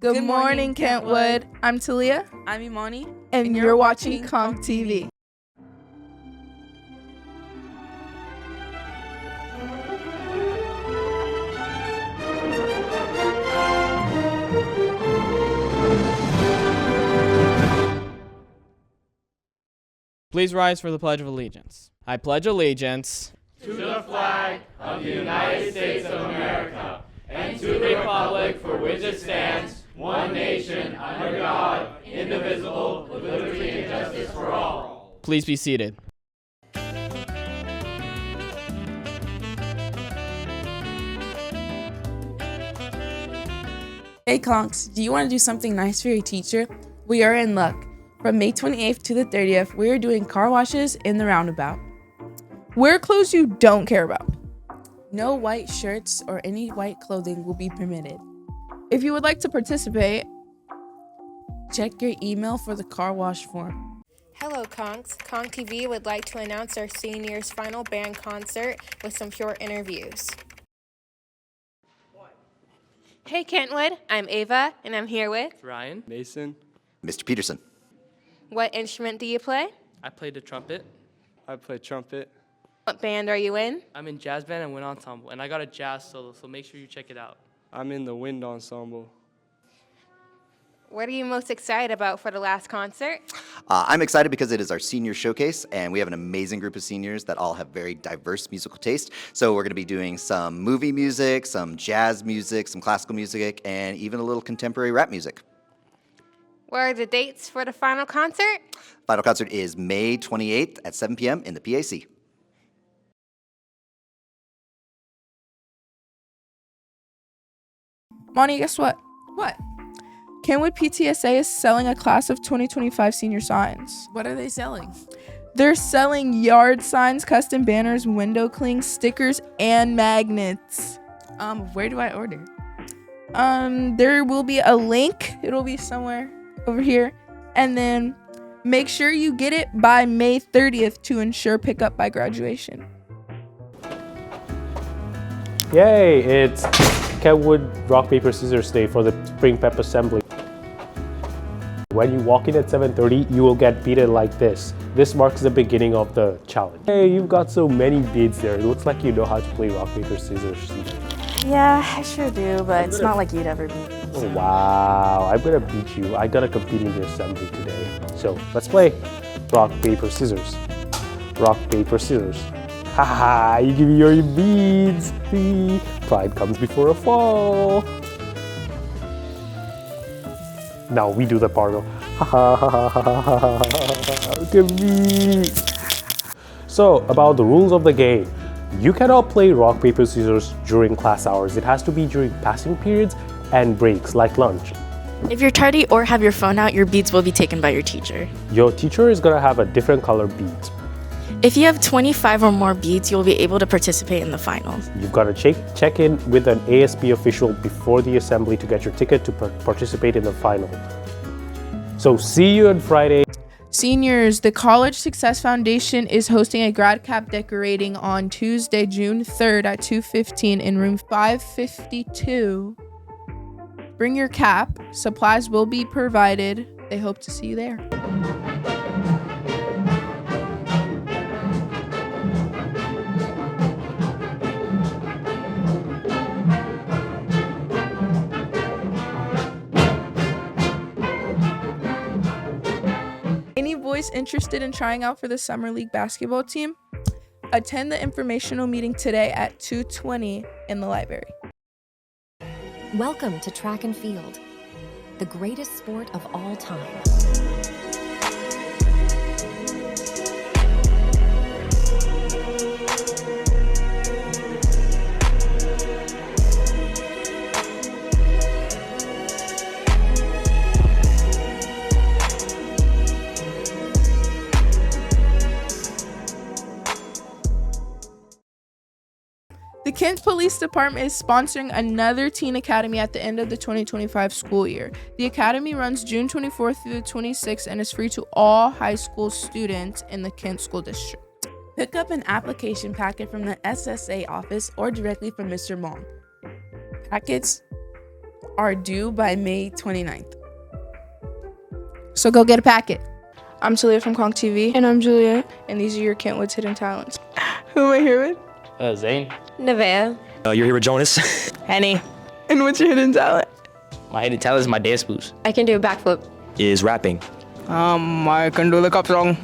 Good morning, Kentwood. I'm Talia. I'm Imani. And you're watching Conch TV. Please rise for the Pledge of Allegiance. I pledge allegiance to the flag of the United States of America and to the republic for which it stands, one nation, under God, indivisible, with liberty and justice for all. Please be seated. Hey Conks, do you want to do something nice for your teacher? We are in luck. From May 28th to the 30th, we are doing car washes in the roundabout. Wear clothes you don't care about. No white shirts or any white clothing will be permitted. If you would like to participate, check your email for the car wash form. Hello, Conks. Conch TV would like to announce our seniors' final band concert with some short interviews. Hey, Kentwood. I'm Ava, and I'm here with Ryan. Mason. Mr. Peterson. What instrument do you play? I played the trumpet. I play trumpet. What band are you in? I'm in jazz band and wind ensemble, and I got a jazz solo, so make sure you check it out. I'm in the wind ensemble. What are you most excited about for the last concert? I'm excited because it is our senior showcase, and we have an amazing group of seniors that all have very diverse musical taste. So we're going to be doing some movie music, some jazz music, some classical music, and even a little contemporary rap music. What are the dates for the final concert? Final concert is May 28th at 7 p.m. in the PAC. Monty, guess what? What? Kentwood PTSA is selling a class of 2025 senior signs. What are they selling? They're selling yard signs, custom banners, window clings, stickers, and magnets. Where do I order? There will be a link. It'll be somewhere over here. And then make sure you get it by May 30th to ensure pickup by graduation. Yay, it's Kentwood Rock, Paper, Scissors Day for the Spring Pep Assembly. When you walk in at 7:30, you will get beaded like this. This marks the beginning of the challenge. Hey, you've got so many beads there. It looks like you know how to play rock, paper, scissors. Yeah, I sure do, but it's not like you'd ever beat me. Oh, wow, I'm gonna beat you. I gotta compete in the assembly today. So let's play rock, paper, scissors. Rock, paper, scissors. Haha, you give me your beads. See? Pride comes before a fall. Now we do the part of ha ha ha ha ha ha ha. Look at me. So about the rules of the game. You cannot play rock, paper, scissors during class hours. It has to be during passing periods and breaks like lunch. If you're tardy or have your phone out, your beads will be taken by your teacher. Your teacher is gonna have a different color beads. If you have 25 or more beads, you'll be able to participate in the finals. You've got to check in with an ASB official before the assembly to get your ticket to participate in the final. So see you on Friday. Seniors, the College Success Foundation is hosting a grad cap decorating on Tuesday, June 3rd at 2:15 in room 552. Bring your cap. Supplies will be provided. They hope to see you there. Any boys interested in trying out for the Summer League basketball team? Attend the informational meeting today at 2:20 in the library. Welcome to track and field, the greatest sport of all time. The Kent Police Department is sponsoring another Teen Academy at the end of the 2025 school year. The academy runs June 24th through the 26th and is free to all high school students in the Kent School District. Pick up an application packet from the SSA office or directly from Mr. Mong. Packets are due by May 29th. So go get a packet. I'm Talia from Conk TV. And I'm Juliet. And these are your Kentwood's Hidden Talents. Who am I here with? Zane. Nevaeh. You're here with Jonas. Henny. And what's your hidden talent? My hidden talent is my dance moves. I can do a backflip. Is rapping. I can do the cup song.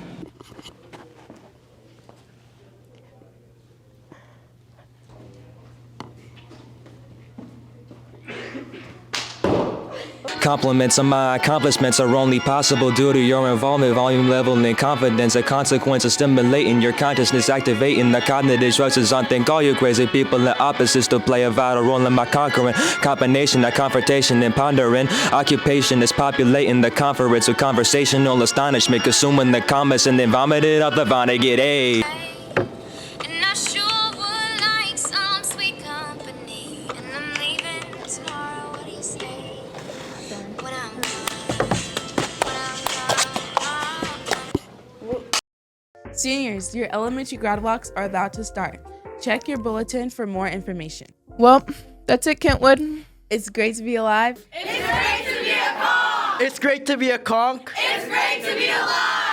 Compliments of my accomplishments are only possible due to your involvement, volume level, and confidence. A consequence of stimulating your consciousness, activating the cognitive structures on think all you crazy people and opposites to play a vital role in my conquering combination of confrontation and pondering. Occupation is populating the conference with conversational astonishment, consuming the comments and then vomited up the vine to get a. Seniors, your elementary grad walks are about to start. Check your bulletin for more information. Well, that's it, Kentwood. It's great to be alive. It's great to be a conk. It's great to be a conk. It's great to be alive.